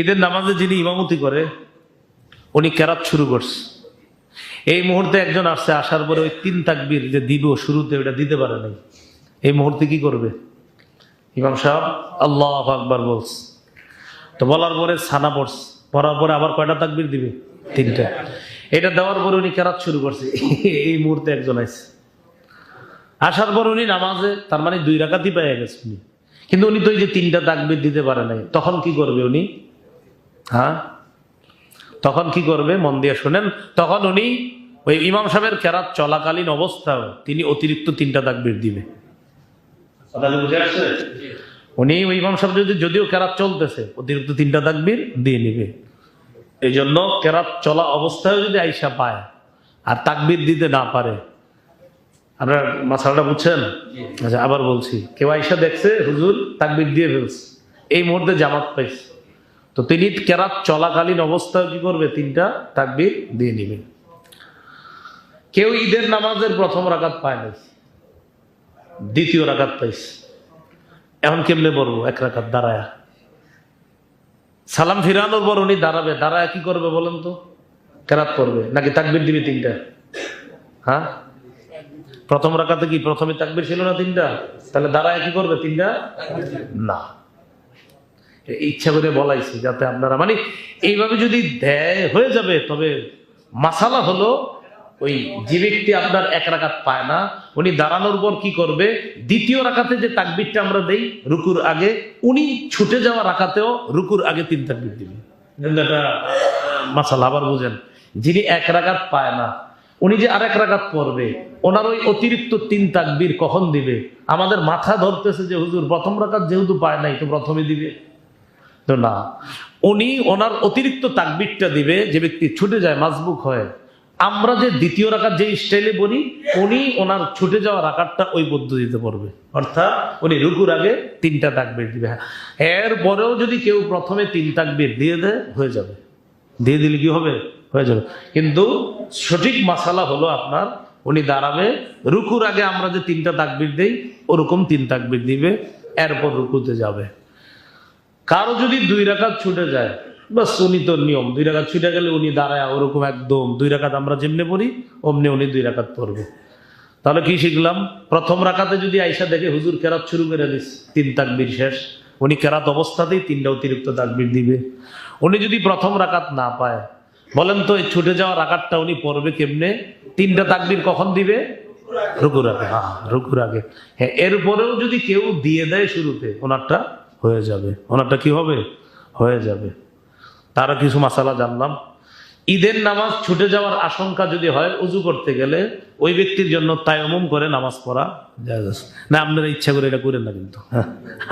ঈদের নামাজে যিনি ইমামতি করে উনি কেরাত শুরু করছে। এই মুহূর্তে একজন আসছে, আসার পরে ওই 3 তাকবীর যে দিব শুরুতে ওটা দিতে পারে নাই। এই মুহূর্তে কি করবে? ইমাম সাহেব আল্লাহু আকবার বলছে, তো বলার পরে সানা পড়ছে, পড়ার পরে আবার কয়টা তাকবীর দিবে? 3টা। এটা দেওয়ার পরে উনি কেরাত শুরু করছে। এই মুহূর্তে একজন আসছে, আসার পর উনি নামাজে তার মানে 2 রাকাতই পেয়ে গেছে উনি, কিন্তু উনি তো এই যে 3টা তাকবীর দিতে পারে নাই। তখন কি করবে উনি? হ্যাঁ, তখন কি করবে? মন দিয়ে শুনেন। তখন উনি ওই ইমাম সাহেবের কেরাত চলাকালীন অবস্থায় তিনি অতিরিক্ত 3টা তাকবীর দিবে। বুঝে আসছে? উনি ওই ইমাম সাহেব যদিও কেরাত চলতেছে, অতিরিক্ত 3টা তাকবীর দিয়ে নিবে। এই জন্য কেরাত চলা অবস্থায় যদি আইসা পায় আর তাকবীর দিতে না পারে, আপনার মাসালাটা বুঝছেন? আচ্ছা, আবার বলছি, কেউ আইসা দেখছে হুজুর তাকবীর দিয়ে ফেলছে, এই মুহূর্তে জামাত পাইছে, তো তিনি কেরাত চলাকালীন অবস্থায় কি করবে? 3টা তাকবীর দিয়ে নিবেন। কেউ ঈদের নামাজের প্রথম রাকাত পায় নাই, দ্বিতীয় রাকাত পাইছে, এখন কেমনে পড়বো? 1 রাকাত দাঁড়ায়া, সালাম ফিরানোর পর উনি দাঁড়াবে, দাঁড়ায় কি করবে বলেন তো? কেরাত পড়বে নাকি তাকবীর দিবে 3টা? হ্যাঁ, প্রথম রাকাতে কি প্রথমে তাকবীর ছিল না 3টা? তাহলে দাঁড়ায় কি করবে? 3টা না। ইচ্ছা করে বলাইছি যাতে আপনারা মানে এইভাবে যদি দেয় হয়ে যাবে। তবে মাসালা হলো ওই যে ব্যক্তি আপনার 1 রাকাত পায় না, উনি দাঁড়ানোর পর কি করবে? দ্বিতীয় রাকাতে যে তাকবীরটা আমরা দেই রুকুর আগে, উনি ছুটে যাওয়া রাকাতেও রুকুর আগে 3 তাকবীর দিবে। মাসালা আবার বুঝেন, যিনি 1 রাকাত পায় না উনি যে আরেক রাকাত পড়বে, ওনার ওই অতিরিক্ত 3 তাকবীর কখন দিবে? আমাদের মাথা ধরতেছে যে হুজুর প্রথম রাকাত যেহেতু পায় নাই তো প্রথমে দিবে, তো না, উনি ওনার অতিরিক্ত তাকবীরটা দিবে যে ব্যক্তি ছুটে যায় মাসবুক হয়। আমরা যে দ্বিতীয় রাকাত যে স্টাইলে বলি, উনি ওনার ছুটে যাওয়া রাকাতটা ওই পদ্ধতিতে পড়বে, অর্থাৎ উনি রুকুর আগে 3টা তাকবীর দিবে। এরপরেও যদি কেউ প্রথমে 3 তাকবীর দিয়ে দেয় হয়ে যাবে, দিয়ে দিলে কি হবে? হয়ে যাবে। কিন্তু সঠিক মাসালা হলো আপনার উনি দাঁড়াবে, রুকুর আগে আমরা যে 3টা তাকবীর দেই ওরকম 3 তাকবীর দিবে, এরপর রুকুতে যাবে। কারো যদি 2 রাকাত ছুটে যায়, বাস উনি তো নিয়ম 2 রাকাত ছুটে গেলে উনি দাঁড়ায় ওরকম একদম 2 রাকাত আমরা যেমনি পড়ি অমনি উনি 2 রাকাত পড়বে। তাহলে কি শিখলাম? প্রথম রাকাতে যদি আইসা দেখে হুজুর কেরাত শুরু করে দিস, 3 তাকবীর শেষ, উনি কেরাত অবস্থাতেই 3টা অতিরিক্ত তাকবীর দিবে। উনি যদি প্রথম রাকাত না পায়, বলেন তো এই ছুটে যাওয়া রাকাতটা উনি পড়বে কেমনে? 3টা তাকবীর কখন দিবে? রুকুর আগে। হ্যাঁ, রুকুর আগে। হ্যাঁ, এরপরেও যদি কেউ দিয়ে দেয় শুরুতে, ওনারটা হয়ে যাবে। ওনারটা কি হবে? হয়ে যাবে। তারা কিছু মাসালা জানলাম। ঈদের নামাজ ছুটে যাওয়ার আশঙ্কা যদি হয়, উজু করতে গেলে ওই ব্যক্তির জন্য তায়াম্মুম করে নামাজ পড়া জায়েজ আছে। না আপনারা ইচ্ছা করে এটা করেন না, কিন্তু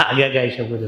আগে আগে আইসা করে